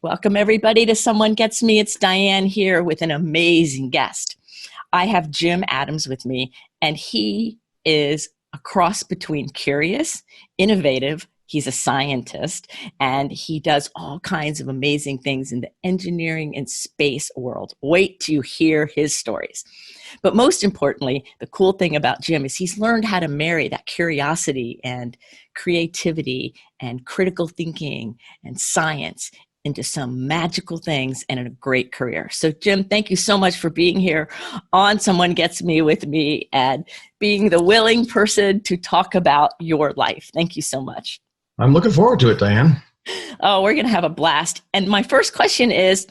Welcome, everybody, to Someone Gets Me. It's Diane here with an amazing guest. I have Jim Adams with me, and he is a cross between curious, innovative. He's a scientist, and he does all kinds of amazing things in the engineering and space world. Wait till you hear his stories. But most importantly, the cool thing about Jim is he's learned how to marry that curiosity and creativity and critical thinking and science into some magical things and in a great career. So Jim, thank you so much for being here on Someone Gets Me with me and being the willing person to talk about your life. Thank you so much. I'm looking forward to it, Diane. Oh, we're going to have a blast. And my first question is,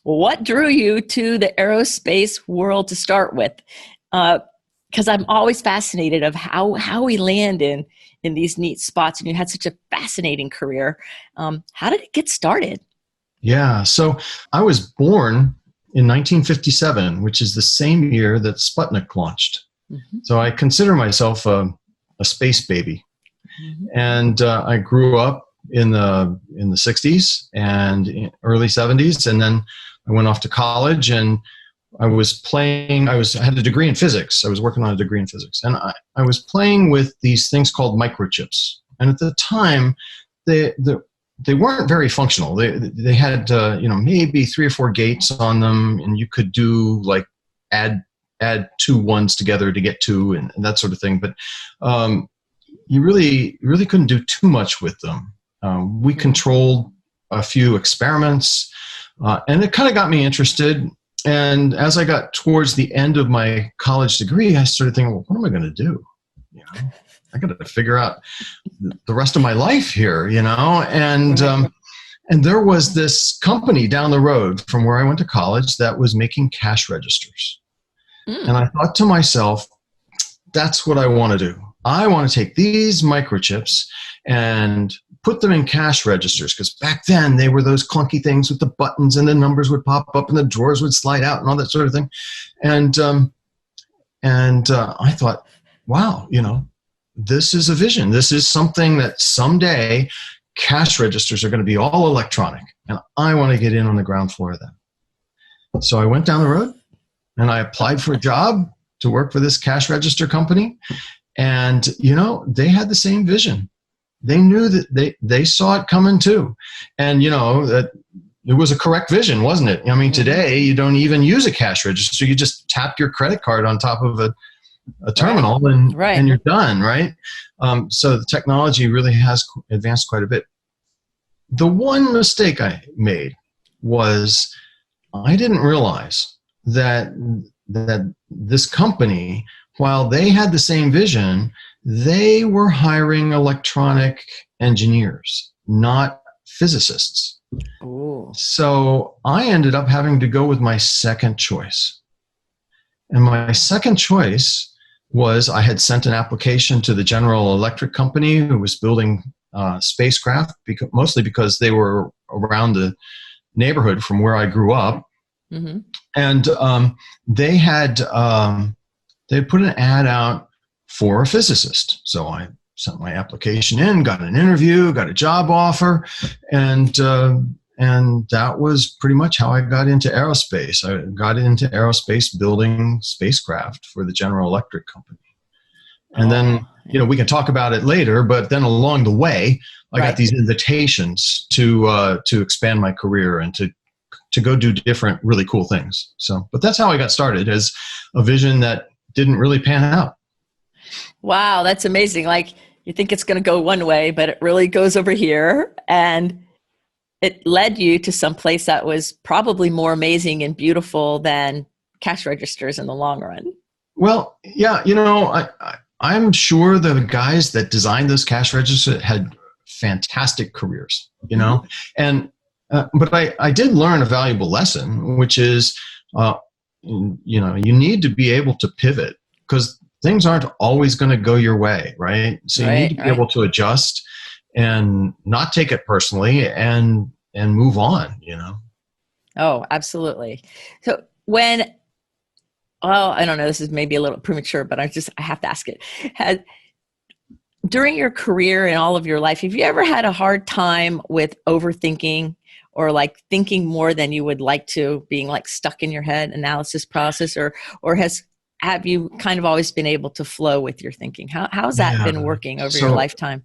what drew you to the aerospace world to start with? Because I'm always fascinated of how we land in these neat spots. And you had such a fascinating career. How did it get started? Yeah, so I was born in 1957, which is the same year that Sputnik launched. Mm-hmm. So I consider myself a space baby. Mm-hmm. And I grew up in the 60s and early 70s, and then I went off to college and I had a degree in physics. I was working on a degree in physics, and I was playing with these things called microchips. And at the time, they weren't very functional. They had maybe 3 or 4 gates on them, and you could do like add 2 ones together to get 2 and that sort of thing. But you really couldn't do too much with them. We controlled a few experiments, and it kind of got me interested. And as I got towards the end of my college degree, I started thinking, well, what am I going to do? I got to figure out the rest of my life here, and there was this company down the road from where I went to college that was making cash registers. And I thought to myself, that's what I want to do. I want to take these microchips and put them in cash registers, because back then they were those clunky things with the buttons and the numbers would pop up and the drawers would slide out and all that sort of thing. And I thought, wow, this is a vision. This is something that someday cash registers are going to be all electronic, and I want to get in on the ground floor of that. So I went down the road and I applied for a job to work for this cash register company. And, they had the same vision. They knew that they saw it coming too. And, that it was a correct vision, wasn't it? I mean, today you don't even use a cash register. You just tap your credit card on top of a terminal and you're done, right? So the technology really has advanced quite a bit. The one mistake I made was I didn't realize that this company, while they had the same vision, they were hiring electronic engineers, not physicists. Ooh. So I ended up having to go with my second choice. And my second choice was I had sent an application to the General Electric company who was building spacecraft, mostly because they were around the neighborhood from where I grew up. Mm-hmm. And they had put an ad out for a physicist. So I sent my application in, got an interview, got a job offer, and that was pretty much how I got into aerospace. I got into aerospace building spacecraft for the General Electric company. And then, we can talk about it later, but then along the way, I got these invitations to expand my career and to go do different, really cool things. So, but that's how I got started, as a vision that didn't really pan out. Wow, that's amazing. Like, you think it's going to go one way, but it really goes over here. And it led you to some place that was probably more amazing and beautiful than cash registers in the long run. Well, yeah, I'm sure the guys that designed those cash registers had fantastic careers, and but I did learn a valuable lesson, which is, you need to be able to pivot, because things aren't always going to go your way, right? So you need to be able to adjust and not take it personally and move on, Oh, absolutely. So I don't know, this is maybe a little premature, but I have to ask it. During your career and all of your life, have you ever had a hard time with overthinking or like thinking more than you would like to, being like stuck in your head, analysis process, or have you kind of always been able to flow with your thinking? How's that Yeah. been working over your So, lifetime?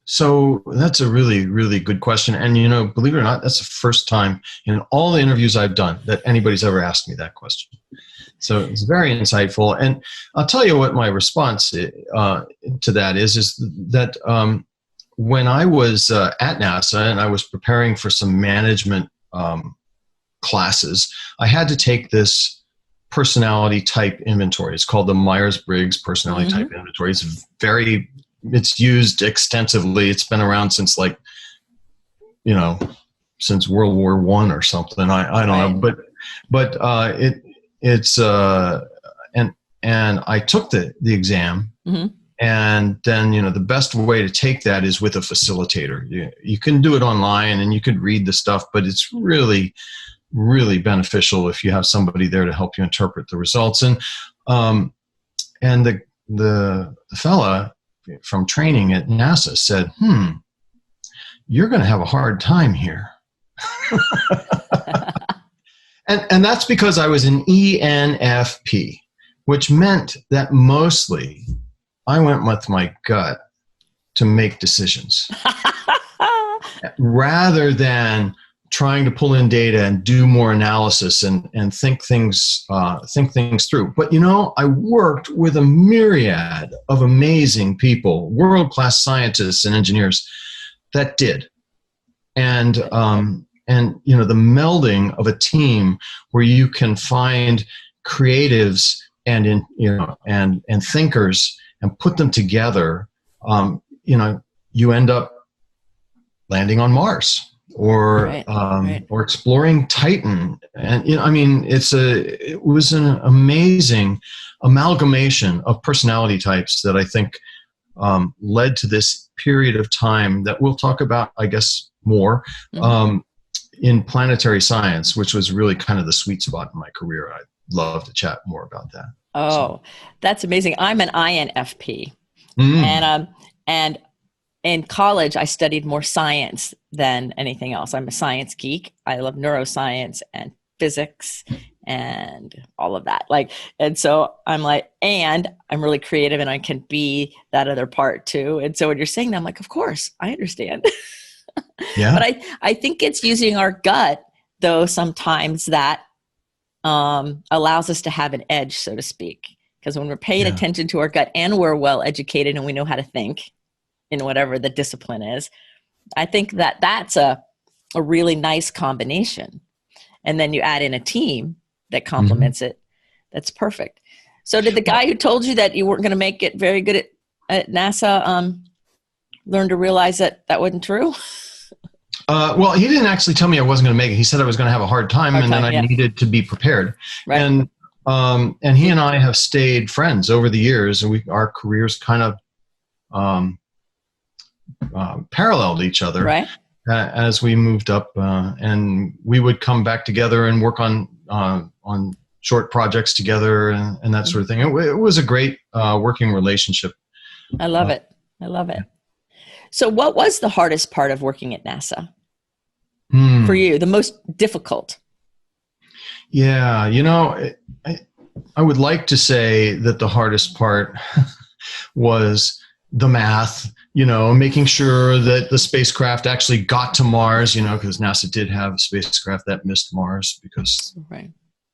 so that's a really, really good question. And, you know, believe it or not, that's the first time in all the interviews I've done that anybody's ever asked me that question. So it's very insightful. And I'll tell you what my response to that is that when I was at NASA and I was preparing for some management classes, I had to take this personality type inventory. It's called the Myers-Briggs personality type inventory. It's used extensively. It's been around since since World War I or something. I don't know, but and I took the exam, and then the best way to take that is with a facilitator. You can do it online and you could read the stuff, but it's really, really beneficial if you have somebody there to help you interpret the results. And the fella from training at NASA said, you're going to have a hard time here. And that's because I was an ENFP, which meant that mostly I went with my gut to make decisions rather than trying to pull in data and do more analysis and think things through. But I worked with a myriad of amazing people, world-class scientists and engineers that did. And the melding of a team where you can find creatives and thinkers and put them together, you end up landing on Mars or exploring Titan. And it was an amazing amalgamation of personality types that I think led to this period of time that we'll talk about, I guess, more in planetary science, which was really kind of the sweet spot in my career. I'd love to chat more about that. Oh, that's amazing. I'm an INFP. And in college, I studied more science than anything else. I'm a science geek. I love neuroscience and physics and all of that. And so I'm like, and I'm really creative and I can be that other part too. And so when you're saying that, I'm like, of course, I understand. Yeah. But I think it's using our gut, though, sometimes that allows us to have an edge, so to speak. Because when we're paying attention to our gut and we're well educated and we know how to think in whatever the discipline is, I think that that's a really nice combination. And then you add in a team that complements it. That's perfect. So did the guy who told you that you weren't going to make it very good at NASA learn to realize that wasn't true? Well, he didn't actually tell me I wasn't going to make it. He said I was going to have a hard time and then I needed to be prepared. Right. And he and I have stayed friends over the years, and our careers kind of paralleled each other as we moved up, and we would come back together and work on short projects together and that sort of thing. It was a great working relationship. I love it. I love it. So what was the hardest part of working at NASA for you, the most difficult? Yeah, I would like to say that the hardest part was the math, making sure that the spacecraft actually got to Mars, because NASA did have a spacecraft that missed Mars because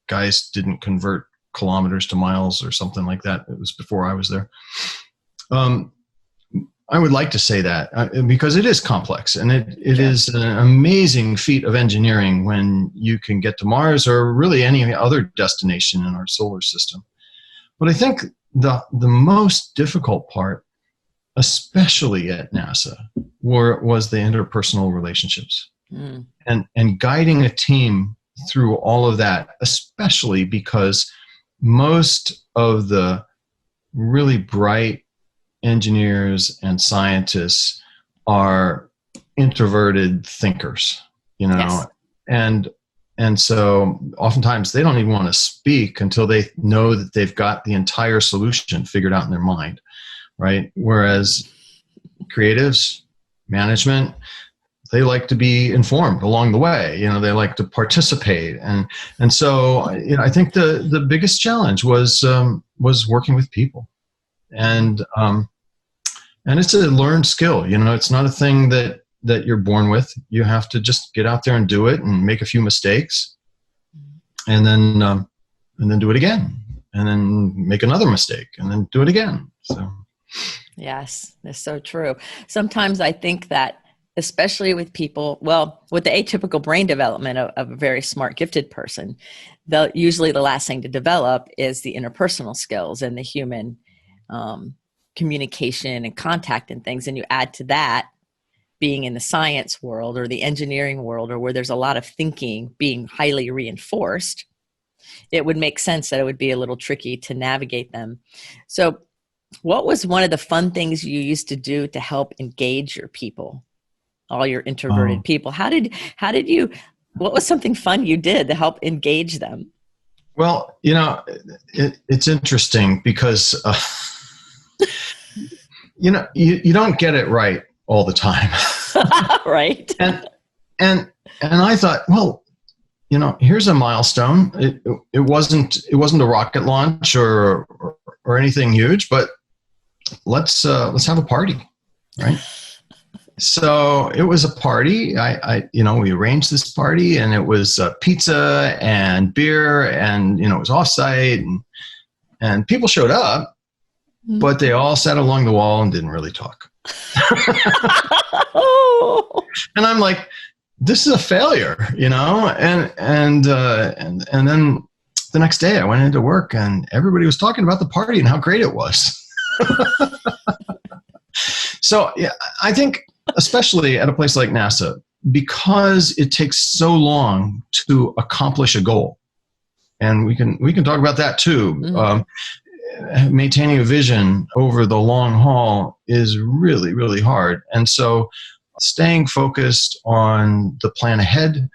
guys didn't convert kilometers to miles or something like that. It was before I was there. I would like to say that because it is complex and it is an amazing feat of engineering when you can get to Mars or really any other destination in our solar system. But I think the most difficult part, especially at NASA, was the interpersonal relationships and guiding a team through all of that, especially because most of the really bright engineers and scientists are introverted thinkers, and so oftentimes they don't even want to speak until they know that they've got the entire solution figured out in their mind, right? Whereas creatives, management, they like to be informed along the way. They like to participate. And so, I think the biggest challenge was working with people. And it's a learned skill. It's not a thing that you're born with. You have to just get out there and do it and make a few mistakes, and then do it again, and then make another mistake, and then do it again. So, yes, that's so true. Sometimes I think that, especially with people, with the atypical brain development of a very smart, gifted person, usually the last thing to develop is the interpersonal skills and the human communication and contact and things. And you add to that being in the science world or the engineering world, or where there's a lot of thinking being highly reinforced, it would make sense that it would be a little tricky to navigate them. So what was one of the fun things you used to do to help engage your people, all your introverted people? How did you, what was something fun you did to help engage them? Well, it's interesting because, you don't get it right all the time. Right. And I thought, well, here's a milestone. It wasn't a rocket launch or anything huge, but let's have a party, right? So it was a party. We arranged this party, and it was pizza and beer, and it was offsite, and people showed up, but they all sat along the wall and didn't really talk. And I'm like, this is a failure, and then the next day I went into work, and everybody was talking about the party and how great it was. So yeah, I think, especially at a place like NASA, because it takes so long to accomplish a goal, and we can talk about that too. Maintaining a vision over the long haul is really, really hard. And so staying focused on the plan ahead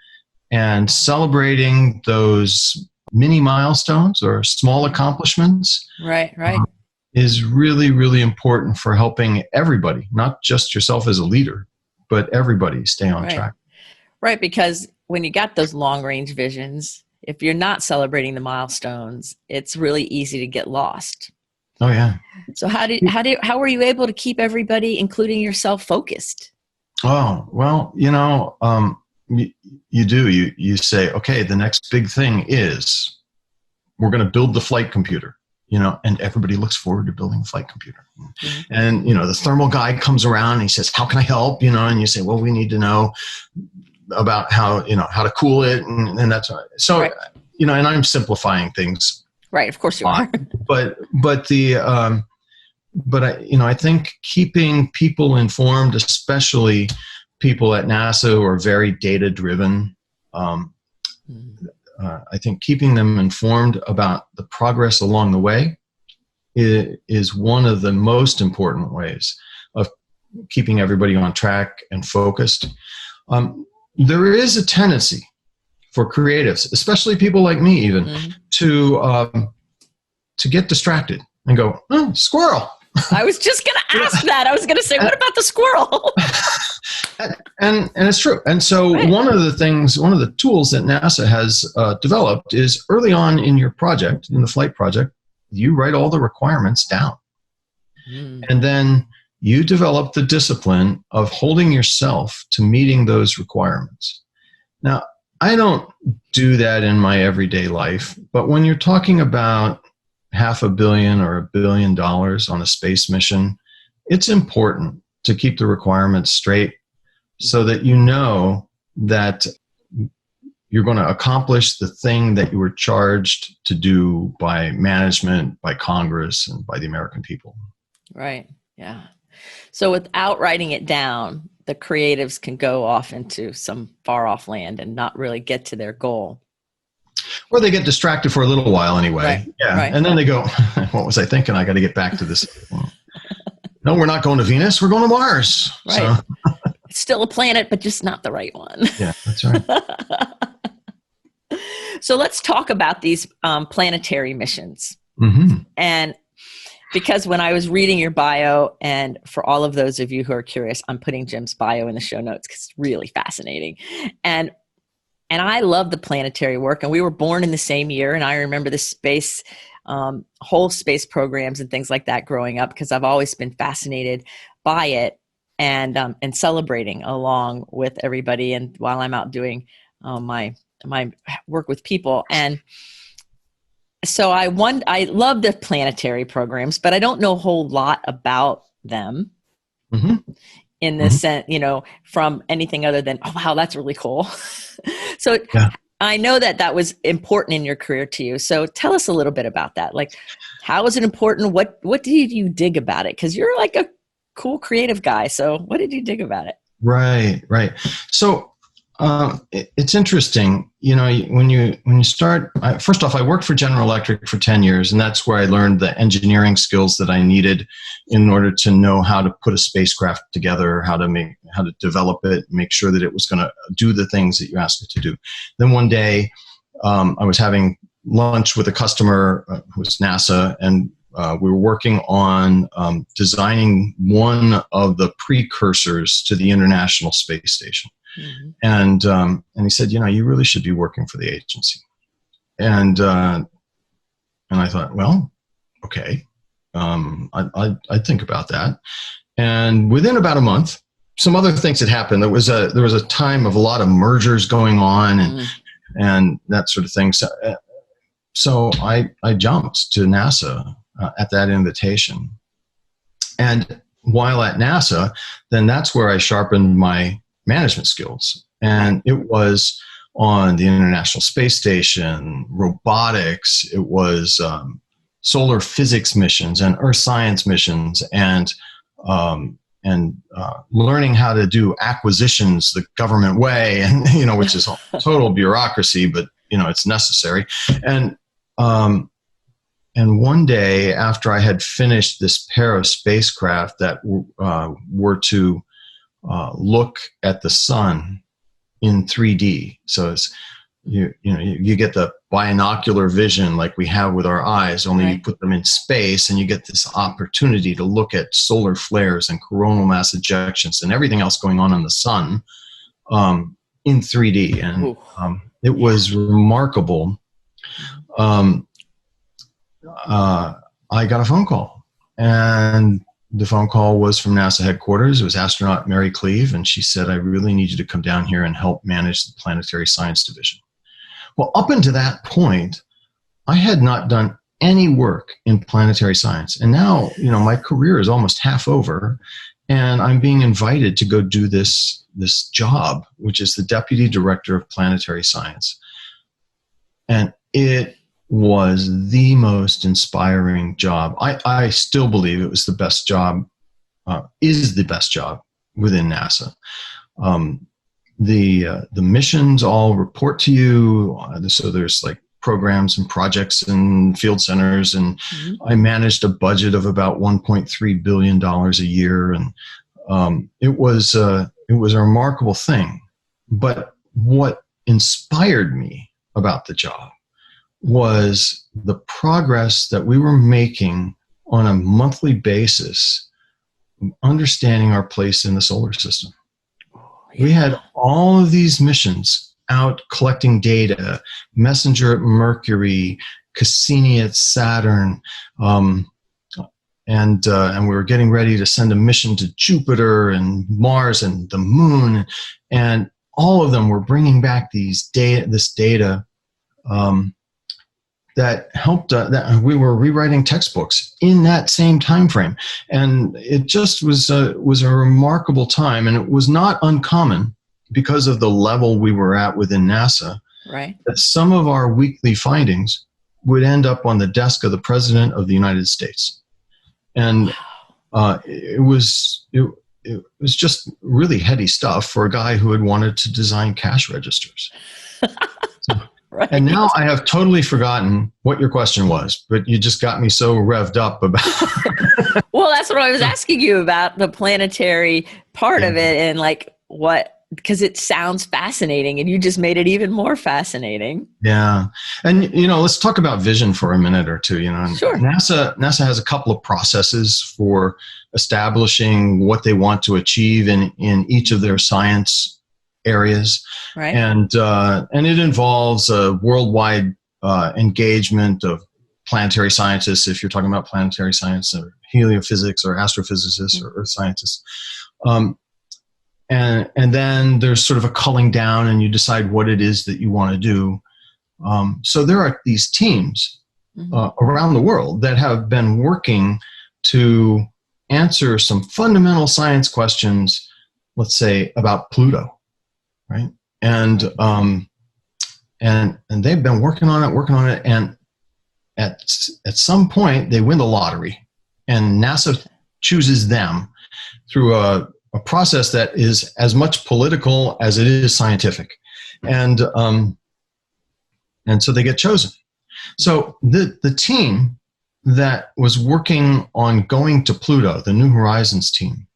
and celebrating those mini milestones or small accomplishments, right, is really, really important for helping everybody, not just yourself as a leader, but everybody stay on track. Right, because when you got those long range visions, if you're not celebrating the milestones, it's really easy to get lost. Oh yeah. So how were you able to keep everybody, including yourself, focused? Oh, well, you say, okay, the next big thing is we're going to build the flight computer, and everybody looks forward to building the flight computer. Mm-hmm. And, the thermal guy comes around and he says, how can I help? And you say, well, we need to know about how to cool it. And that's right. So, right. And I'm simplifying things. Right. Of course you are. I think keeping people informed, especially people at NASA who are very data driven, I think keeping them informed about the progress along the way is one of the most important ways of keeping everybody on track and focused. There is a tendency for creatives, especially people like me even, to get distracted and go, oh, squirrel. I was just going to ask that. I was going to say, what about the squirrel? and it's true. And so one of the tools that NASA has developed is early on in your project, in the flight project, you write all the requirements down. And then you develop the discipline of holding yourself to meeting those requirements. Now, I don't do that in my everyday life, but when you're talking about $500 million or $1 billion on a space mission, it's important to keep the requirements straight so that you know that you're going to accomplish the thing that you were charged to do by management, by Congress, and by the American people. Right. Yeah. So without writing it down, the creatives can go off into some far off land and not really get to their goal. Or they get distracted for a little while anyway. Right. Yeah. Right. And then they go, what was I thinking? I got to get back to this. No, we're not going to Venus. We're going to Mars. Right. So. It's still a planet, but just not the right one. Yeah, that's right. So let's talk about these planetary missions. Mm-hmm. And because when I was reading your bio, and for all of those of you who are curious, I'm putting Jim's bio in the show notes because it's really fascinating. And I love the planetary work, and we were born in the same year. And I remember the space, whole space programs and things like that growing up, because I've always been fascinated by it, and celebrating along with everybody. And while I'm out doing my work with people, and so I love the planetary programs, but I don't know a whole lot about them. Mm-hmm. In this sense, from anything other than, oh, wow, that's really cool. So yeah. I know that was important in your career to you. So tell us a little bit about that. Like, how is it important? What did you dig about it? Because you're like a cool creative guy. So what did you dig about it? Right. So it's interesting, when you start, first off, I worked for General Electric for 10 years, and that's where I learned the engineering skills that I needed in order to know how to put a spacecraft together, how to develop it, make sure that it was going to do the things that you asked it to do. Then one day, I was having lunch with a customer who was NASA, and we were working on designing one of the precursors to the International Space Station. Mm-hmm. And he said, you really should be working for the agency. And I thought, well, okay, I'd think about that. And within about a month, some other things had happened. There was a time of a lot of mergers going on and that sort of thing. So I jumped to NASA at that invitation. And while at NASA, then that's where I sharpened my management skills. And it was on the International Space Station, robotics, it was solar physics missions and earth science missions, and learning how to do acquisitions the government way, and which is total bureaucracy, but it's necessary. And one day after I had finished this pair of spacecraft that were to look at the sun in 3D. So it's, you get the binocular vision like we have with our eyes, only right. You put them in space, and you get this opportunity to look at solar flares and coronal mass ejections and everything else going on in the sun in 3D. And it was remarkable. I got a phone call, and the phone call was from NASA headquarters. It was astronaut Mary Cleve, and she said, I really need you to come down here and help manage the Planetary Science Division. Well, up until that point, I had not done any work in planetary science. And now, my career is almost half over, and I'm being invited to go do this job, which is the Deputy Director of Planetary Science. And it was the most inspiring job. I still believe it was the best job, is the best job within NASA. The missions all report to you. So there's like programs and projects and field centers, and I managed a budget of about $1.3 billion a year. And it was a remarkable thing. But what inspired me about the job was the progress that we were making on a monthly basis, understanding our place in the solar system. Yeah. We had all of these missions out collecting data, Messenger at Mercury, Cassini at Saturn, and we were getting ready to send a mission to Jupiter and Mars and the Moon, and all of them were bringing back this data that helped. That we were rewriting textbooks in that same time frame, and it just was a remarkable time. And it was not uncommon, because of the level we were at within NASA, right, that some of our weekly findings would end up on the desk of the President of the United States, and it was just really heady stuff for a guy who had wanted to design cash registers. Right. And now I have totally forgotten what your question was, but you just got me so revved up about. Well, that's what I was asking you about, the planetary part of it, and like what because it sounds fascinating, and you just made it even more fascinating. Yeah. And, let's talk about vision for a minute or two. Sure. NASA has a couple of processes for establishing what they want to achieve in each of their science areas. Right. And it involves a worldwide engagement of planetary scientists, if you're talking about planetary science, or heliophysics, or astrophysicists, or earth scientists. And then there's sort of a culling down, and you decide what it is that you want to do. So there are these teams around the world that have been working to answer some fundamental science questions, let's say about Pluto, right? And they've been working on it, and at some point they win the lottery, and NASA chooses them through a process that is as much political as it is scientific. And so they get chosen. So the team that was working on going to Pluto, the New Horizons team,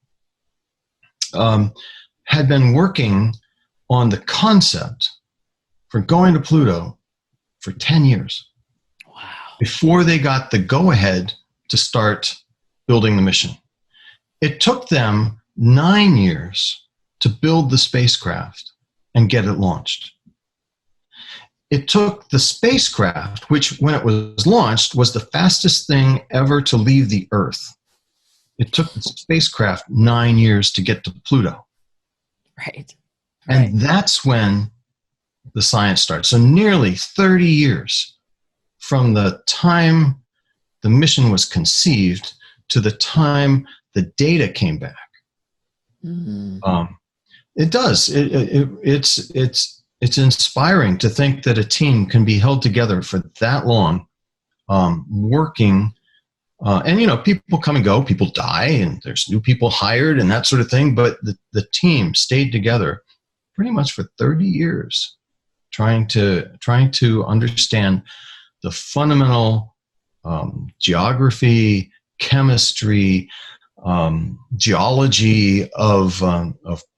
had been working on the concept for going to Pluto for 10 years. Wow. Before they got the go-ahead to start building the mission. It took them 9 years to build the spacecraft and get it launched. It took the spacecraft, which when it was launched was the fastest thing ever to leave the Earth. It took the spacecraft 9 years to get to Pluto. Right. And that's when the science started. So nearly 30 years from the time the mission was conceived to the time the data came back. It does. It's inspiring to think that a team can be held together for that long, working. And people come and go, people die, and there's new people hired and that sort of thing. But the team stayed together pretty much for 30 years, trying to understand the fundamental geography, chemistry, geology of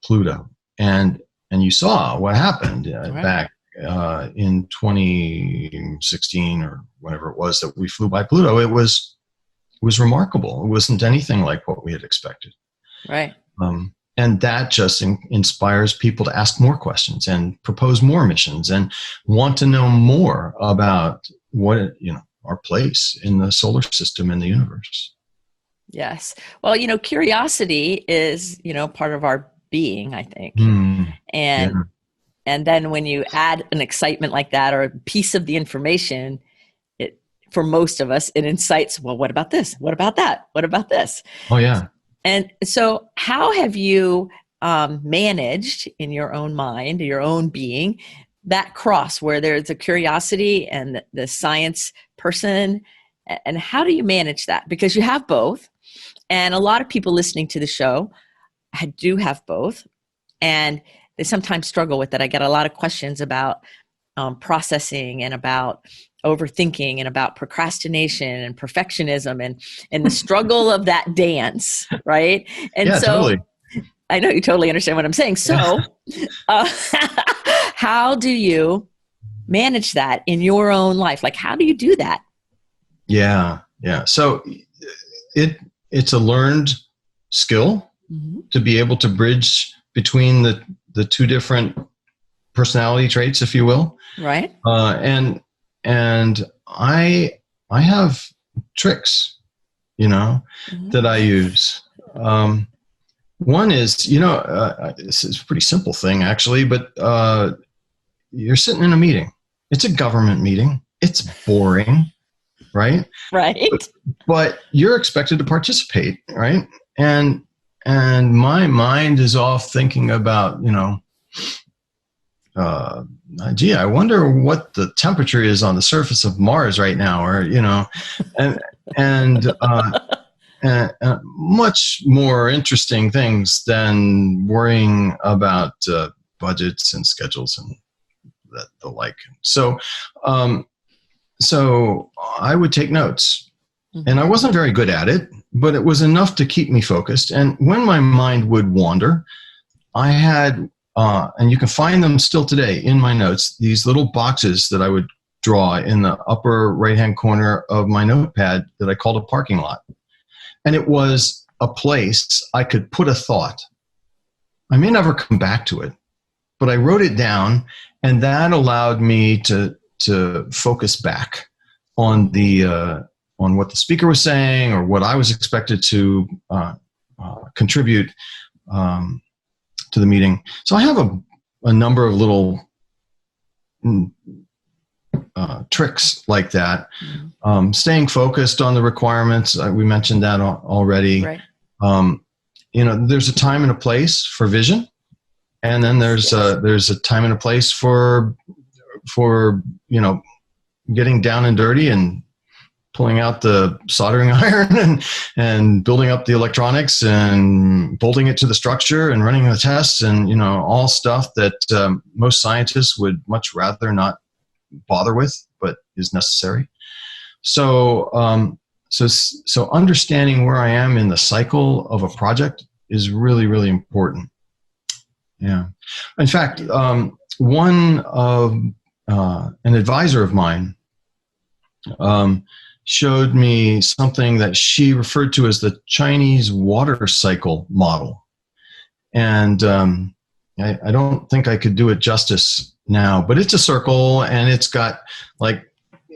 Pluto, and you saw what happened back in 2016 or whenever it was that we flew by Pluto. It was remarkable. It wasn't anything like what we had expected. Right. And that just inspires people to ask more questions and propose more missions and want to know more about what our place in the solar system and the universe. Yes. Well, curiosity is, part of our being, I think. And then when you add an excitement like that or a piece of the information, for most of us, it incites, well, what about this? What about that? What about this? Oh, yeah. And so how have you managed in your own mind, your own being, that cross where there's a curiosity and the science person? And how do you manage that? Because you have both. And a lot of people listening to the show do have both. And they sometimes struggle with it. I get a lot of questions about processing and about overthinking and about procrastination and perfectionism and the struggle of that dance, right? And yeah, so totally. I know you totally understand what I'm saying. So how do you manage that in your own life? Like, how do you do that? Yeah. So it's a learned skill to be able to bridge between the two different personality traits, if you will. Right. And I have tricks, that I use. One is, this is a pretty simple thing actually, but you're sitting in a meeting. It's a government meeting. It's boring, right? Right. But you're expected to participate, right? And my mind is off thinking about, gee, I wonder what the temperature is on the surface of Mars right now, or and much more interesting things than worrying about budgets and schedules and the like. So I would take notes, and I wasn't very good at it, but it was enough to keep me focused. And when my mind would wander, I had and you can find them still today in my notes, these little boxes that I would draw in the upper right-hand corner of my notepad that I called a parking lot. And it was a place I could put a thought. I may never come back to it, but I wrote it down, and that allowed me to focus back on on what the speaker was saying or what I was expected to contribute to the meeting. So I have a number of little tricks like that. Staying focused on the requirements. We mentioned that already. Right. There's a time and a place for vision, and then there's a time and a place for getting down and dirty and pulling out the soldering iron and building up the electronics and bolting it to the structure and running the tests and all stuff that most scientists would much rather not bother with, but is necessary. So understanding where I am in the cycle of a project is really, really important. Yeah. In fact, an advisor of mine showed me something that she referred to as the Chinese water cycle model. And I don't think I could do it justice now, but it's a circle, and it's got like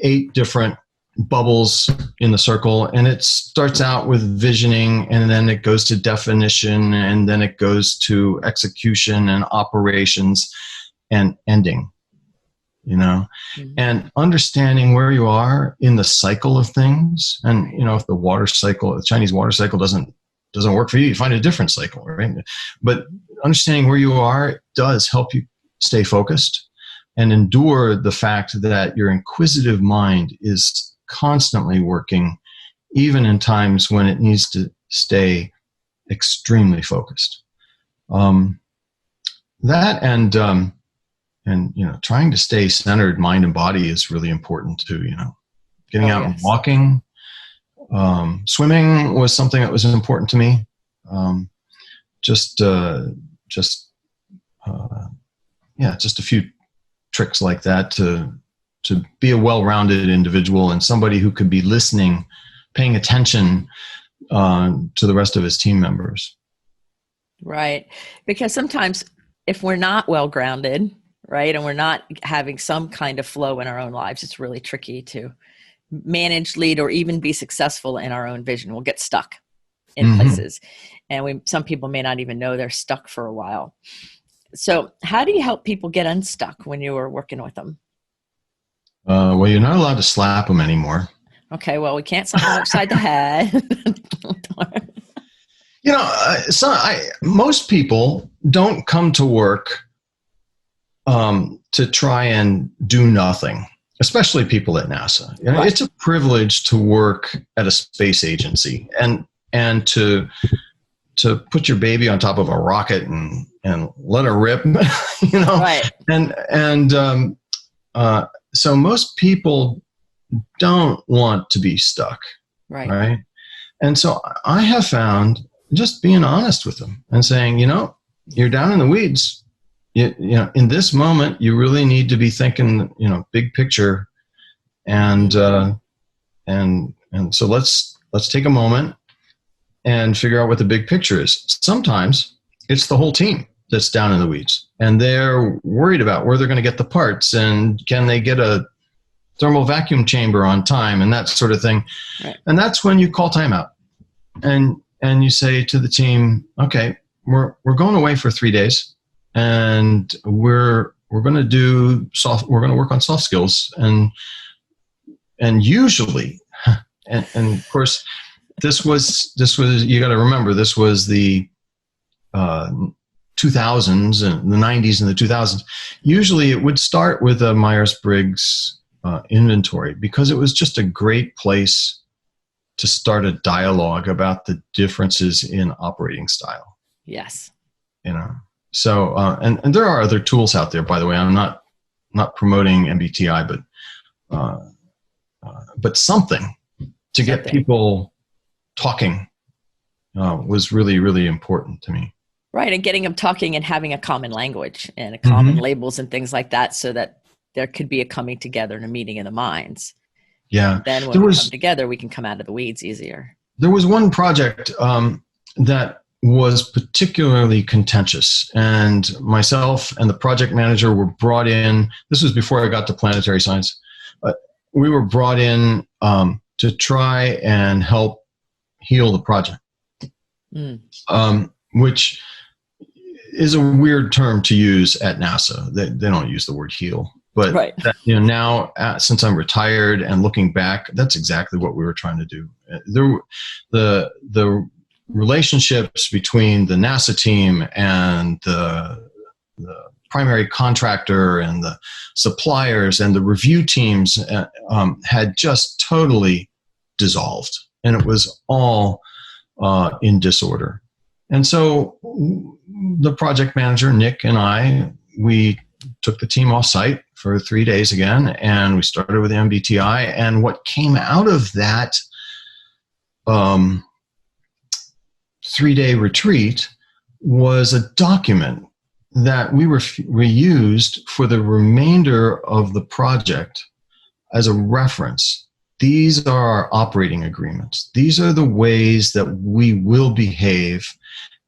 8 different bubbles in the circle, and it starts out with visioning, and then it goes to definition, and then it goes to execution and operations and ending. And understanding where you are in the cycle of things. And, if the Chinese water cycle doesn't work for you, you find a different cycle, right? But understanding where you are does help you stay focused and endure the fact that your inquisitive mind is constantly working, even in times when it needs to stay extremely focused. That and trying to stay centered, mind and body, is really important too. Getting out and walking, swimming was something that was important to me. Just a few tricks like that to be a well-rounded individual and somebody who could be listening, paying attention to the rest of his team members. Right, because sometimes if we're not well-grounded, right, and we're not having some kind of flow in our own lives, it's really tricky to manage, lead, or even be successful in our own vision. We'll get stuck in places, and some people may not even know they're stuck for a while. So how do you help people get unstuck when you are working with them? Well, you're not allowed to slap them anymore. Okay, well, we can't slap them upside the head. Most people don't come to work to try and do nothing, especially people at NASA. Right. It's a privilege to work at a space agency and to put your baby on top of a rocket and let her rip, Right. So most people don't want to be stuck. Right. And so I have found just being honest with them and saying, you're down in the weeds. In this moment, you really need to be thinking, big picture, and so let's take a moment and figure out what the big picture is. Sometimes it's the whole team that's down in the weeds, and they're worried about where they're going to get the parts and can they get a thermal vacuum chamber on time and that sort of thing. Right. And that's when you call timeout, and you say to the team, okay, we're going away for 3 days. And we're going to work on soft skills, and usually, and of course, this was you got to remember, this was the 2000s and the 90s and the 2000s. Usually, it would start with a Myers-Briggs inventory, because it was just a great place to start a dialogue about the differences in operating style. Yes. So, and there are other tools out there, by the way. I'm not promoting MBTI, but something to get people talking was really, really important to me. Right. And getting them talking and having a common language and a common Hmm. labels and things like that so that there could be a coming together and a meeting of the minds. Yeah, And then when there we come was together, we can come out of the weeds easier. there was one project that was particularly contentious, and myself and the project manager were brought in. This was before I got to planetary science. We were brought in to try and help heal the project, Mm. which is a weird term to use at NASA. They don't use the word heal, but Right. that, now since I'm retired and looking back, that's exactly what we were trying to do. The relationships between the NASA team and the primary contractor and the suppliers and the review teams had just totally dissolved, and it was all in disorder. And so the project manager, Nick, and I, we took the team off site for 3 days again, and we started with the MBTI. And what came out of that 3-day retreat was a document that we reused for the remainder of the project as a reference. These are our operating agreements. These are the ways that we will behave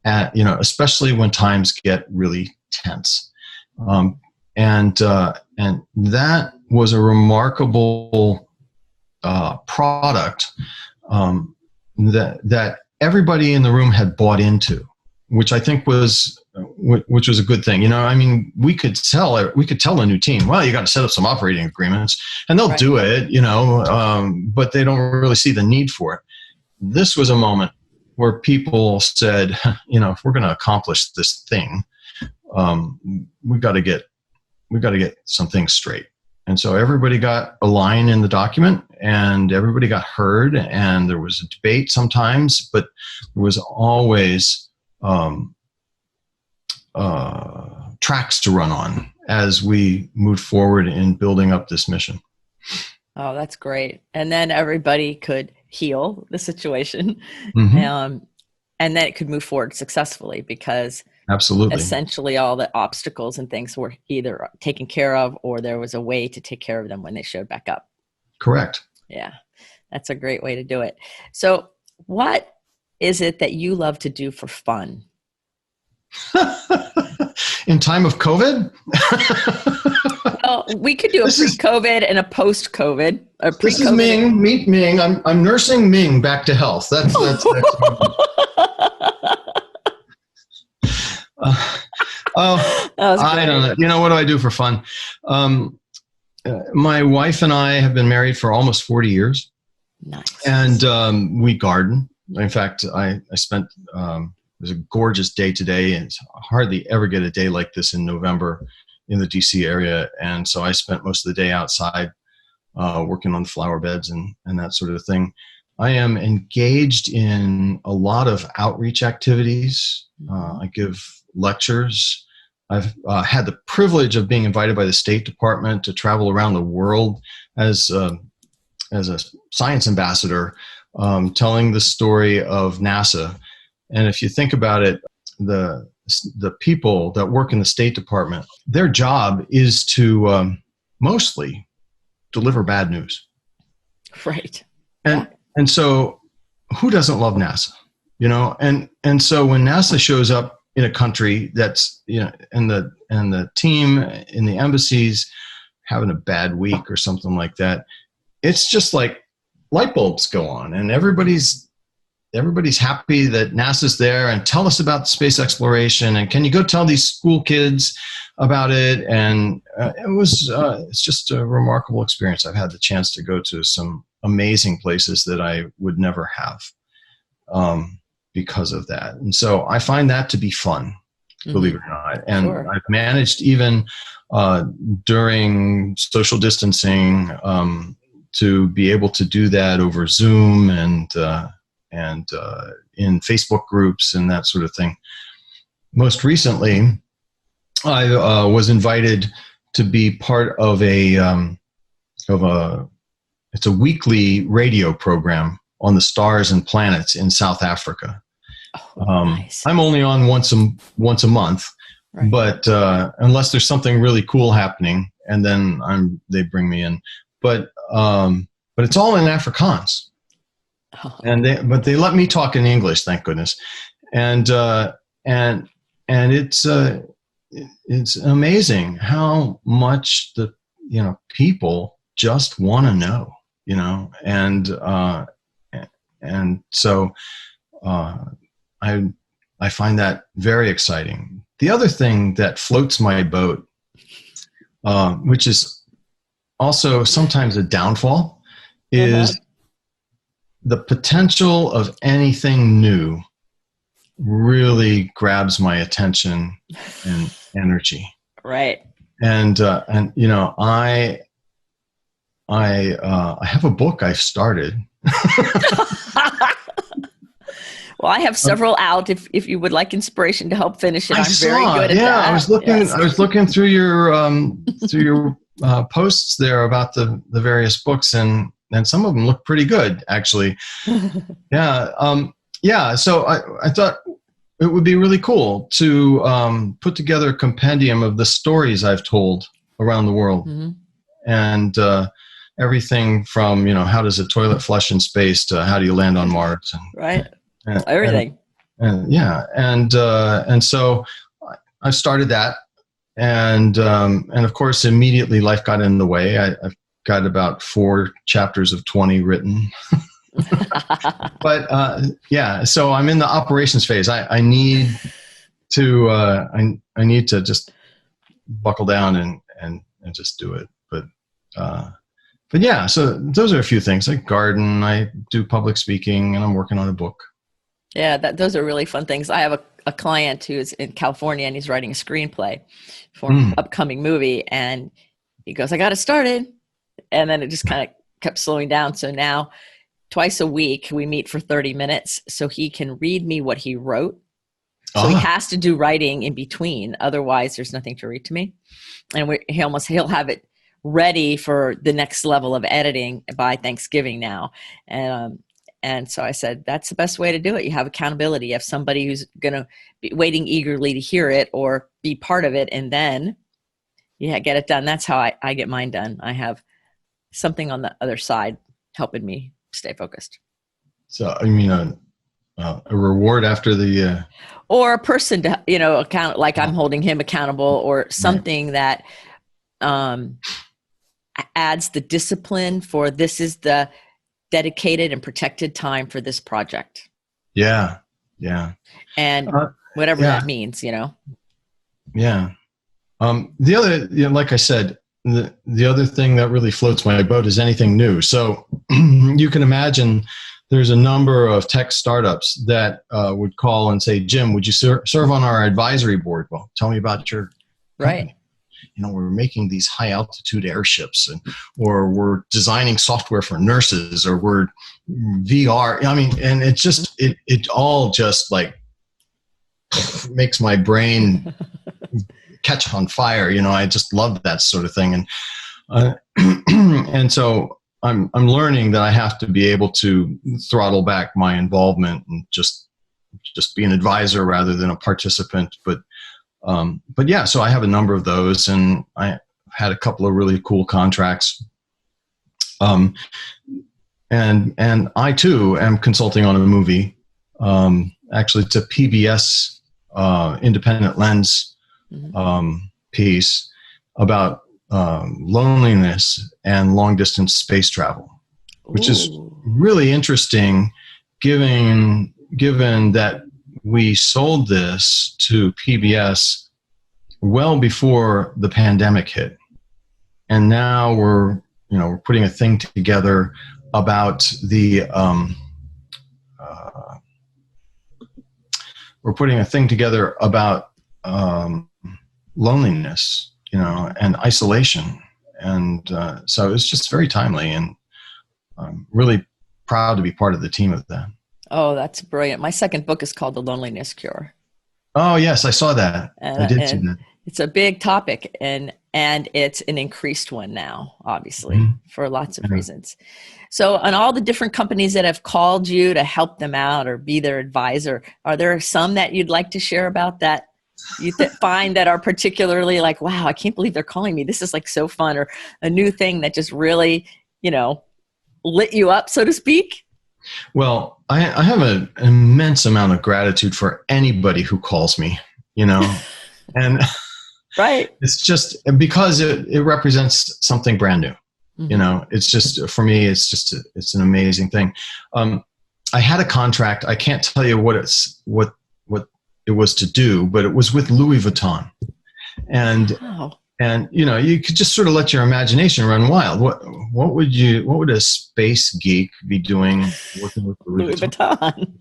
at, especially when times get really tense. And that was a remarkable product that everybody in the room had bought into, which I think was a good thing. We could tell a new team, well, you got to set up some operating agreements, and they'll do it, but they don't really see the need for it. This was a moment where people said, if we're going to accomplish this thing, we got to get some things straight. And so everybody got a line in the document, and everybody got heard, and there was a debate sometimes, but there was always tracks to run on as we moved forward in building up this mission. Oh, that's great. And then everybody could heal the situation. Mm-hmm. And then it could move forward successfully because absolutely, essentially all the obstacles and things were either taken care of, or there was a way to take care of them when they showed back up. Correct. Yeah, that's a great way to do it. So what is it that you love to do for fun? In time of COVID? Well, we could do a pre-COVID and a post-COVID. This is Ming. Meet Ming. I'm nursing Ming back to health. That's I don't know. What do I do for fun? My wife and I have been married for almost 40 years. Nice. And we garden. In fact, I spent, it was a gorgeous day today, and hardly ever get a day like this in November in the DC area. And so I spent most of the day outside working on flower beds and that sort of thing. I am engaged in a lot of outreach activities. I give lectures. I've had the privilege of being invited by the State Department to travel around the world as a science ambassador, telling the story of NASA. And if you think about it, the people that work in the State Department, their job is to mostly deliver bad news. Right. And so who doesn't love NASA? And so when NASA shows up in a country that's, and the team in the embassies having a bad week or something like that, it's just like light bulbs go on, and everybody's happy that NASA's there, and tell us about space exploration, and can you go tell these school kids about it? And it's just a remarkable experience. I've had the chance to go to some amazing places that I would never have because of that. And so I find that to be fun, believe it or not. And sure. I've managed even during social distancing to be able to do that over Zoom and in Facebook groups and that sort of thing. Most recently, I was invited to be part of it's a weekly radio program on the stars and planets in South Africa. Oh, nice. I'm only on once a month, Right. but unless there's something really cool happening, and then they bring me in. But it's all in Afrikaans, Oh, but they let me talk in English, thank goodness. And it's amazing how much people just want to know, and so I find that very exciting. The other thing that floats my boat, which is also sometimes a downfall, is the potential of anything new really grabs my attention and energy. Right. And I have a book I've started. Well, I have several out. If you would like inspiration to help finish it, I'm very good at that. Yeah, I was looking. Yes. I was looking through your posts there about the various books, and some of them look pretty good, actually. Yeah. So I thought it would be really cool to put together a compendium of the stories I've told around the world, and everything from how does a toilet flush in space to how do you land on Mars, right. Everything. And so I started that, and of course immediately life got in the way. I've got about 4 chapters of 20 written. But so I'm in the operations phase. I need to I need to just buckle down and just do it. But yeah, so those are a few things. I garden, I do public speaking, and I'm working on a book. Yeah, those are really fun things. I have a client who's in California, and he's writing a screenplay for an upcoming movie, and he goes, I got it started. And then it just kind of kept slowing down. So now twice a week we meet for 30 minutes so he can read me what he wrote. So he has to do writing in between. Otherwise there's nothing to read to me. And he'll have it ready for the next level of editing by Thanksgiving now. And so I said, that's the best way to do it. You have accountability. You have somebody who's going to be waiting eagerly to hear it or be part of it. And then get it done. That's how I get mine done. I have something on the other side helping me stay focused. So, I mean, a reward after the... or a person to, account, like I'm holding him accountable, or something that adds the discipline for this is the dedicated and protected time for this project. Yeah. And whatever that means, Yeah. The other, like I said, the other thing that really floats my boat is anything new. So you can imagine there's a number of tech startups that would call and say, Jim, would you serve on our advisory board? Well, tell me about your company. Right. We're making these high altitude airships, or we're designing software for nurses, or we're VR. I mean, and it just, it all just like makes my brain catch on fire. I just love that sort of thing. And, and so I'm learning that I have to be able to throttle back my involvement and just be an advisor rather than a participant. But yeah, so I have a number of those, and I had a couple of really cool contracts. And I too am consulting on a movie. Actually, it's a PBS independent lens piece about loneliness and long distance space travel, which is really interesting, given that we sold this to PBS well before the pandemic hit, and now we're putting a thing together about the loneliness, and isolation, and so it's just very timely, and I'm really proud to be part of the team of that. Oh, that's brilliant. My second book is called The Loneliness Cure. Oh, yes, I saw that. I did see that. It's a big topic, and and it's an increased one now, obviously, Mm-hmm. for lots of Yeah. reasons. So, on all the different companies that have called you to help them out or be their advisor, are there some that you'd like to share about that you find that are particularly like, wow, I can't believe they're calling me. This is like so fun, or a new thing that just really, lit you up, so to speak? Well, I have an immense amount of gratitude for anybody who calls me, and Right. it's just because it represents something brand new. Mm-hmm. It's just, for me, it's an amazing thing. I had a contract. I can't tell you what it was to do, but it was with Louis Vuitton. And Wow. you could just sort of let your imagination run wild. What would a space geek be doing working with Louis Louis Vuitton?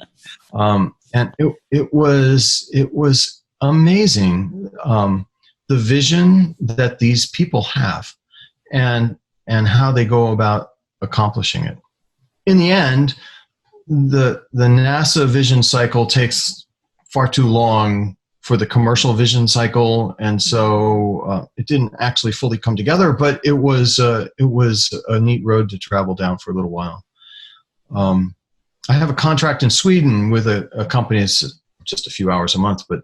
Vuitton. And it was amazing, the vision that these people have, and how they go about accomplishing it. In the end, the NASA vision cycle takes far too long for the commercial vision cycle, and so it didn't actually fully come together. But it was a neat road to travel down for a little while. I have a contract in Sweden with a company. It's just a few hours a month, but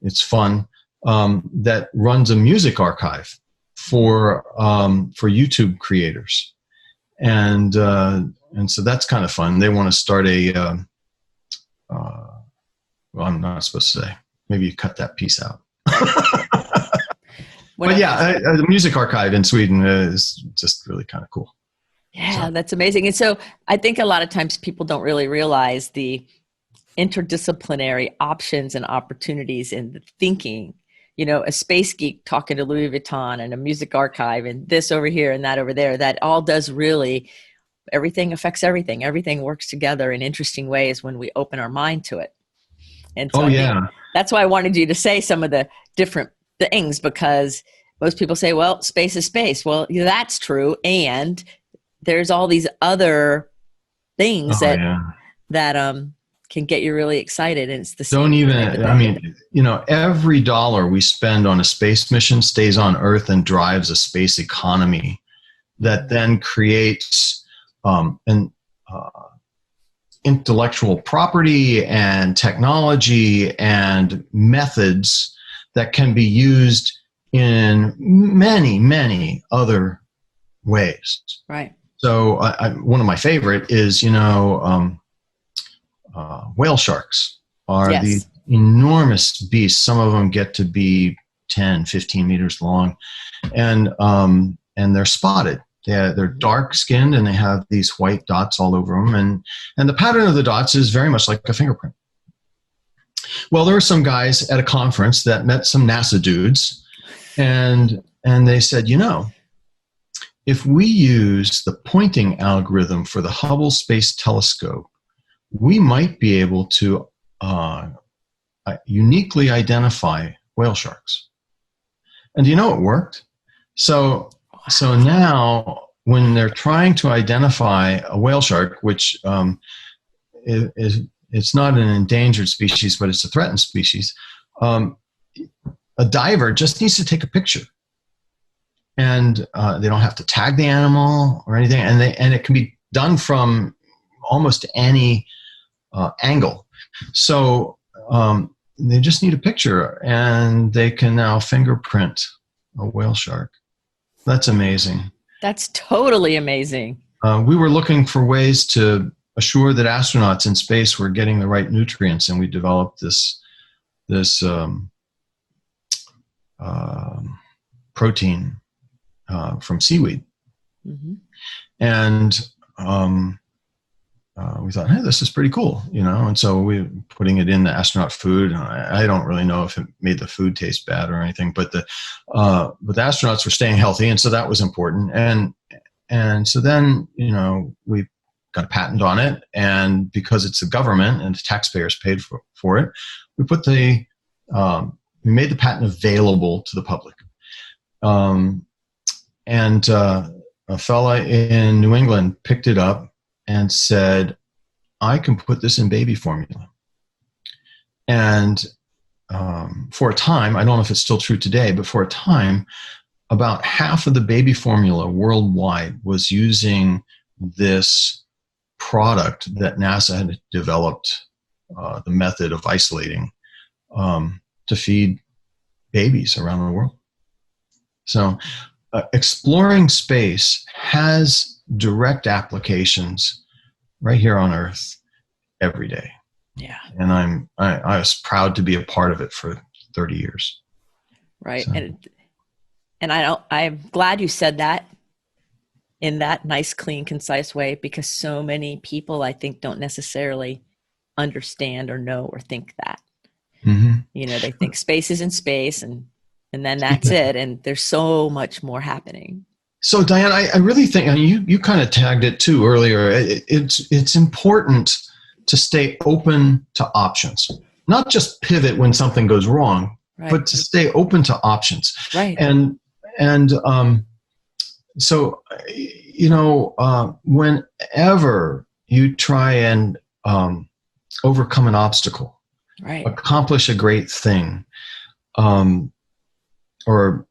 it's fun. That runs a music archive for YouTube creators, and so that's kind of fun. They want to start well, I'm not supposed to say. Maybe you cut that piece out. But yeah, the music archive in Sweden is just really kind of cool. Yeah, so that's amazing. And so I think a lot of times people don't really realize the interdisciplinary options and opportunities in the thinking. A space geek talking to Louis Vuitton, and a music archive, and this over here and that over there. That all does really, everything affects everything. Everything works together in interesting ways when we open our mind to it. And so that's why I wanted you to say some of the different things, because most people say, well, space is space. Well, that's true. And there's all these other things that can get you really excited. And it's the same. Don't even, I mean, every dollar we spend on a space mission stays on Earth and drives a space economy that then creates intellectual property and technology and methods that can be used in many, many other ways. Right. So one of my favorite is, whale sharks are these enormous beasts. Some of them get to be 10, 15 meters long, and they're spotted. They're dark skinned, and they have these white dots all over them. And the pattern of the dots is very much like a fingerprint. Well, there were some guys at a conference that met some NASA dudes, and they said, if we use the pointing algorithm for the Hubble Space Telescope, we might be able to uniquely identify whale sharks. And it worked. So now when they're trying to identify a whale shark, which it's not an endangered species, but it's a threatened species, a diver just needs to take a picture. And they don't have to tag the animal or anything. And it can be done from almost any angle. So they just need a picture, and they can now fingerprint a whale shark. That's amazing. That's totally amazing. We were looking for ways to assure that astronauts in space were getting the right nutrients, and we developed this protein from seaweed. Mm-hmm. And we thought, hey, this is pretty cool, and so we were putting it in the astronaut food. I don't really know if it made the food taste bad or anything, but the astronauts were staying healthy, and so that was important. And so then, we got a patent on it, and because it's the government and the taxpayers paid for it, we made the patent available to the public. And a fella in New England picked it up and said, I can put this in baby formula. And for a time, I don't know if it's still true today, but for a time, about half of the baby formula worldwide was using this product that NASA had developed, the method of isolating, to feed babies around the world. So exploring space has direct applications right here on Earth every day. Yeah. And I was proud to be a part of it for 30 years. Right. So. And I'm glad you said that in that nice, clean, concise way, because so many people, I think, don't necessarily understand or know or think that. Mm-hmm. You know, they think space is in space and then that's it. And there's so much more happening. So Diane, I really think, and you kind of tagged it too earlier, it's important to stay open to options, not just pivot when something goes wrong, right. but to stay open to options. Right. And so, whenever you try and overcome an obstacle, right. accomplish a great thing, or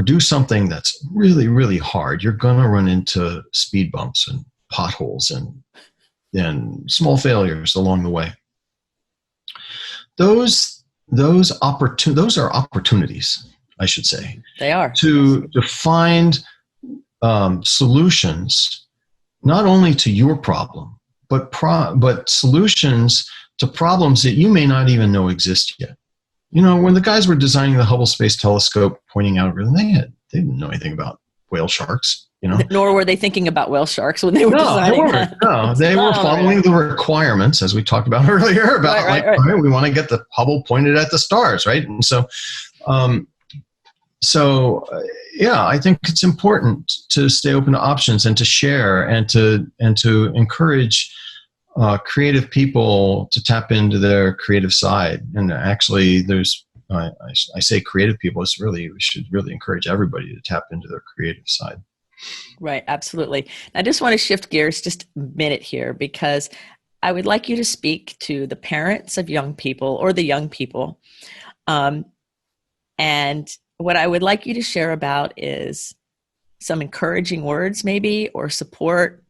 do something that's really, really hard, you're going to run into speed bumps and potholes and small failures along the way. Those are opportunities, I should say. They are. To find solutions, not only to your problem, but solutions to problems that you may not even know exist yet. You know, when the guys were designing the Hubble Space Telescope, pointing out, they didn't know anything about whale sharks. You know, nor were they thinking about whale sharks when they were designing that. No, they were following the requirements, as we talked about earlier, about right. We want to get the Hubble pointed at the stars, right? And so, I think it's important to stay open to options and to share and to encourage creative people to tap into their creative side. And actually, I say creative people. We should really encourage everybody to tap into their creative side. Right, absolutely. I just want to shift gears just a minute here, because I would like you to speak to the parents of young people or the young people. And what I would like you to share about is some encouraging words maybe, or support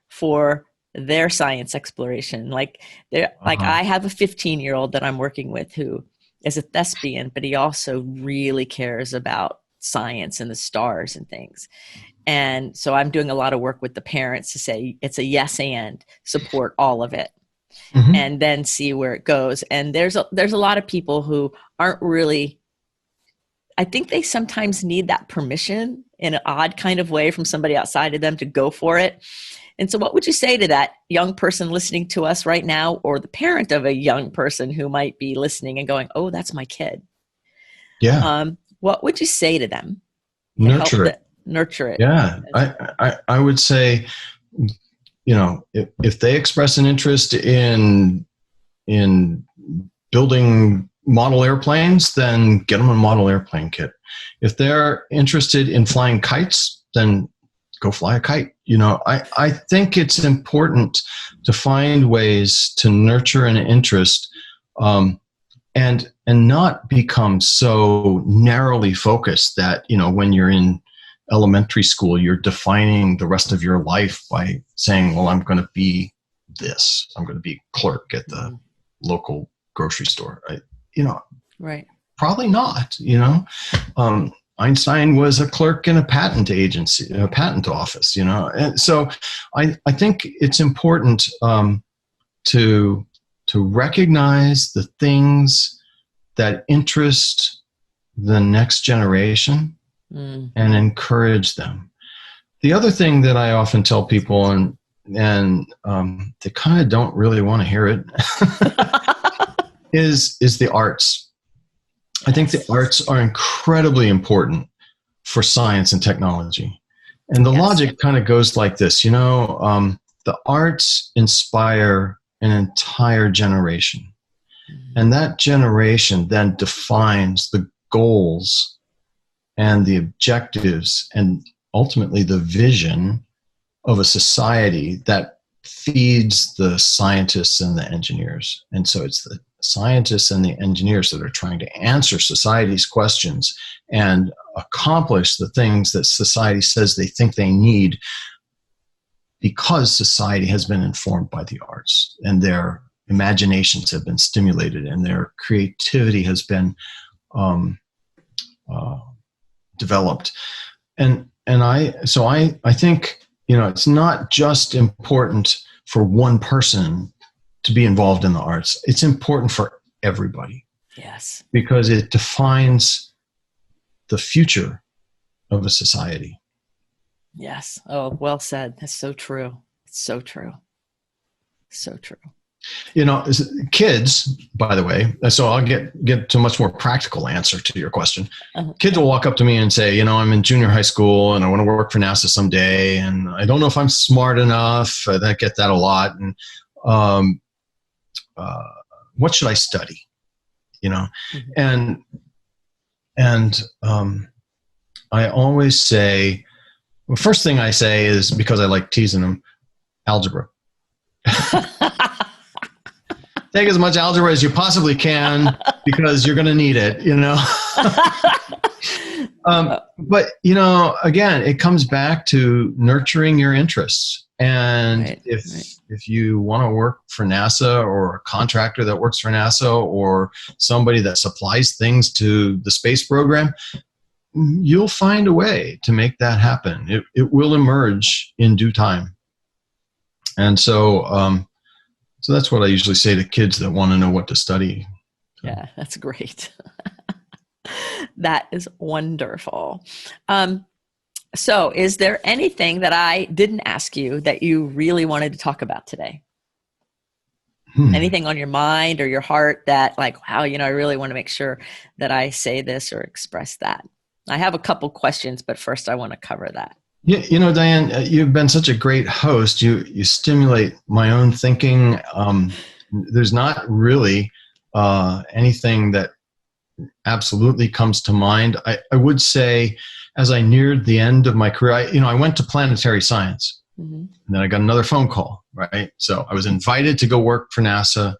for their science exploration. Like I have a 15-year-old that I'm working with who is a thespian, but he also really cares about science and the stars and things. And so I'm doing a lot of work with the parents to say it's a yes and support all of it, and then see where it goes. And there's a lot of people who aren't really, I think they sometimes need that permission in an odd kind of way from somebody outside of them to go for it. And so what would you say to that young person listening to us right now, or the parent of a young person who might be listening and going, oh, that's my kid? Yeah. What would you say to them? Nurture it. Nurture it. Yeah. I would say, if they express an interest in building model airplanes, then get them a model airplane kit. If they're interested in flying kites, then go fly a kite. I think it's important to find ways to nurture an interest, and not become so narrowly focused that, when you're in elementary school, you're defining the rest of your life by saying, well, I'm going to be this. I'm going to be clerk at the local grocery store. Right. Probably not, Einstein was a clerk in a patent agency, a patent office, and so I think it's important to recognize the things that interest the next generation and encourage them. The other thing that I often tell people, and they kind of don't really want to hear it, is the arts. I think the arts are incredibly important for science and technology. And the logic kind of goes like this, the arts inspire an entire generation. And that generation then defines the goals and the objectives and ultimately the vision of a society that feeds the scientists and the engineers. And so it's the scientists and the engineers that are trying to answer society's questions and accomplish the things that society says they think they need, because society has been informed by the arts and their imaginations have been stimulated and their creativity has been developed. And I think, it's not just important for one person to be involved in the arts. It's important for everybody. Yes. Because it defines the future of a society. Yes. Oh, well said. That's so true. It's so true. So true. Kids, by the way, so I'll get to a much more practical answer to your question. Uh-huh. Kids will walk up to me and say, I'm in junior high school and I want to work for NASA someday. And I don't know if I'm smart enough. I get that a lot. And what should I study? Mm-hmm. And I always say, the first thing I say is, because I like teasing them, algebra. Take as much algebra as you possibly can, because you're going to need it, But, again, it comes back to nurturing your interests. And if you want to work for NASA, or a contractor that works for NASA, or somebody that supplies things to the space program, you'll find a way to make that happen. It will emerge in due time. And so that's what I usually say to kids that want to know what to study. Yeah, that's great. That is wonderful. So is there anything that I didn't ask you that you really wanted to talk about today? Anything on your mind or your heart that, like, wow, I really want to make sure that I say this or express that? I have a couple questions, but first I want to cover that. Yeah, Diane, you've been such a great host. You stimulate my own thinking. There's not really anything that absolutely comes to mind. I would say, as I neared the end of my career, I went to planetary science. Mm-hmm. And then I got another phone call, right? So I was invited to go work for NASA.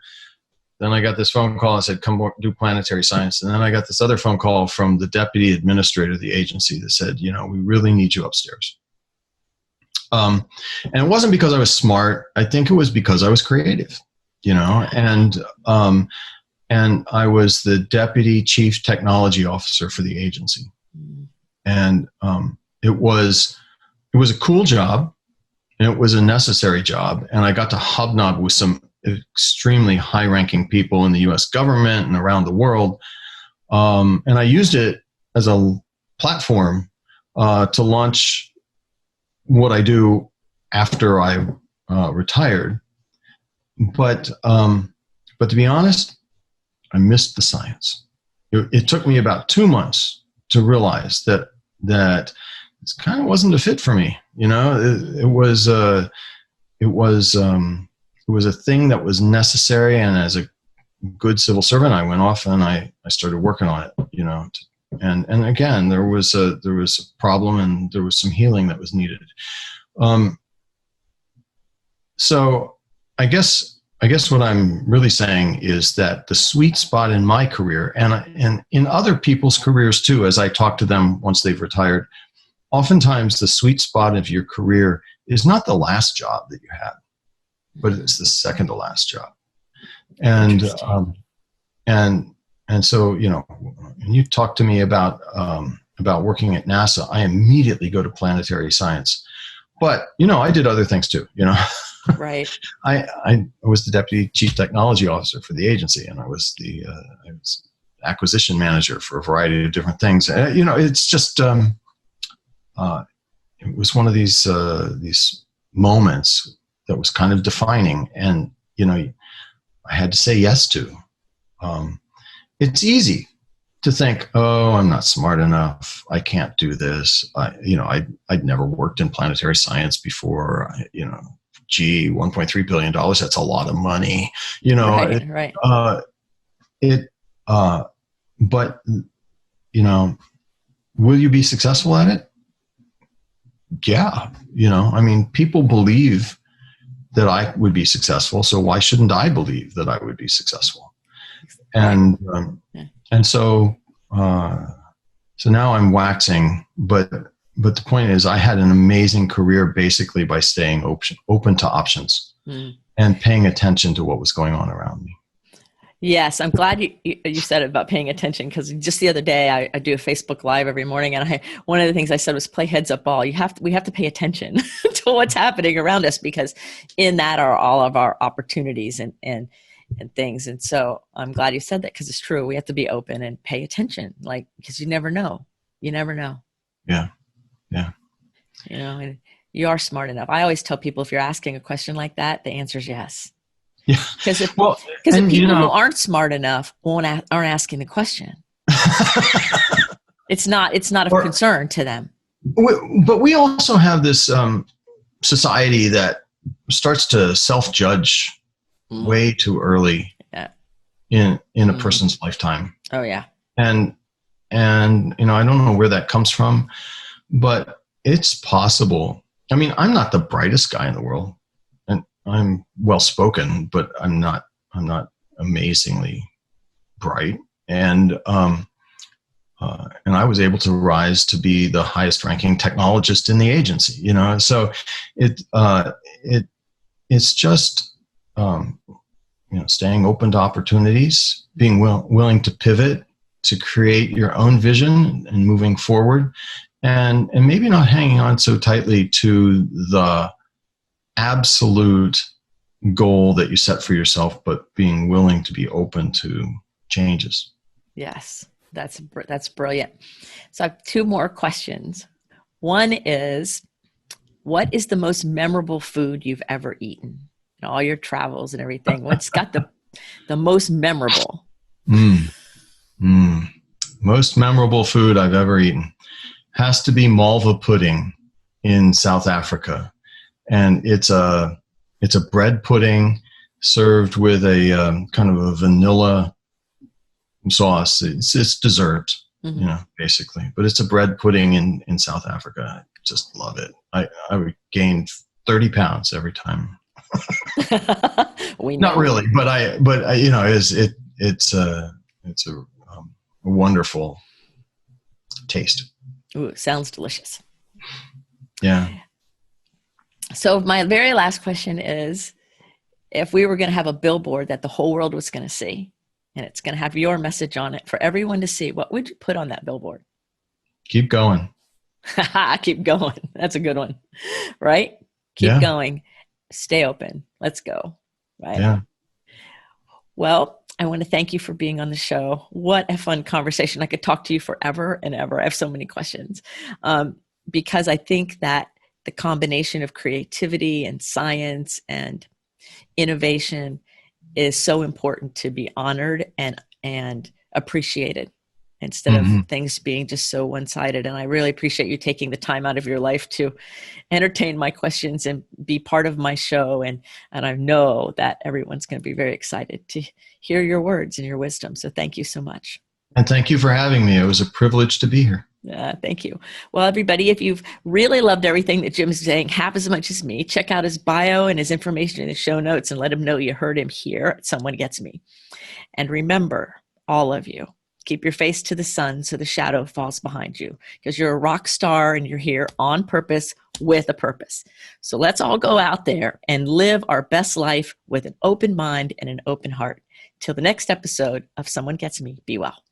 Then I got this phone call and said, come work, do planetary science. And then I got this other phone call from the deputy administrator of the agency that said, we really need you upstairs. And it wasn't because I was smart. I think it was because I was creative, and I was the deputy chief technology officer for the agency. And it was a cool job, and it was a necessary job. And I got to hobnob with some extremely high-ranking people in the U.S. government and around the world. And I used it as a platform to launch what I do after I retired. But to be honest, I missed the science. It took me about 2 months to realize that this kind of wasn't a fit for me. It was a thing that was necessary, and as a good civil servant, I went off and I started working on it. And again, there was a problem, and there was some healing that was needed. So I guess what I'm really saying is that the sweet spot in my career, and in other people's careers too, as I talk to them once they've retired, oftentimes the sweet spot of your career is not the last job that you had, but it's the second to last job. And so, when you talk to me about working at NASA, I immediately go to planetary science. But, I did other things too, Right. I was the deputy chief technology officer for the agency, and I was the acquisition manager for a variety of different things. It's just, it was one of these moments that was kind of defining, and, I had to say yes to. It's easy to think, oh, I'm not smart enough. I can't do this. I'd never worked in planetary science before. Gee, $1.3 billion, that's a lot of money. Right. But, will you be successful at it? Yeah. People believe that I would be successful, so why shouldn't I believe that I would be successful? And, Yeah. and so, so now I'm waxing, but the point is I had an amazing career basically by staying open to options and paying attention to what was going on around me. Yes, I'm glad you said it about paying attention, because just the other day I do a Facebook Live every morning, and one of the things I said was play heads up ball. We have to pay attention to what's happening around us, because in that are all of our opportunities and things. And so I'm glad you said that, because it's true. We have to be open and pay attention, like, because you never know. You never know. Yeah, yeah. You know, and you are smart enough. I always tell people, if you're asking a question like that, the answer is yes. Yeah. Because if people who aren't smart enough aren't asking the question, it's not of concern to them. But we also have this society that starts to self-judge way too early in a person's lifetime. Oh yeah. And you know, I don't know where that comes from, but it's possible. I mean, I'm not the brightest guy in the world, and I'm well spoken, but I'm not amazingly bright. And I was able to rise to be the highest ranking technologist in the agency, you know? So it's just, you know, staying open to opportunities, being willing to pivot, to create your own vision and moving forward, and maybe not hanging on so tightly to the absolute goal that you set for yourself, but being willing to be open to changes. Yes, that's brilliant. So I have two more questions. One is, what is the most memorable food you've ever eaten in all your travels and everything? What's got the most memorable? Most memorable food I've ever eaten has to be malva pudding in South Africa. And it's a bread pudding served with a kind of a vanilla sauce. It's dessert, you know, basically. But it's a bread pudding in South Africa. I just love it. I would gain 30 pounds every time. Not really, but I you know, it's a wonderful taste. Ooh, sounds delicious. Yeah. So my very last question is, if we were going to have a billboard that the whole world was going to see, and it's going to have your message on it for everyone to see, what would you put on that billboard? Keep going. Keep going. That's a good one, right? Keep going. Stay open. Let's go. Right? Yeah. Well, I want to thank you for being on the show. What a fun conversation. I could talk to you forever and ever. I have so many questions, because I think that the combination of creativity and science and innovation is so important to be honored and appreciated, instead of things being just so one-sided. And I really appreciate you taking the time out of your life to entertain my questions and be part of my show. And I know that everyone's going to be very excited to hear your words and your wisdom. So thank you so much. And thank you for having me. It was a privilege to be here. Thank you. Well, everybody, if you've really loved everything that Jim's saying half as much as me, check out his bio and his information in the show notes and let him know you heard him here at Someone Gets Me. And remember, all of you, keep your face to the sun so the shadow falls behind you, because you're a rock star and you're here on purpose with a purpose. So let's all go out there and live our best life with an open mind and an open heart. Till the next episode of Someone Gets Me, be well.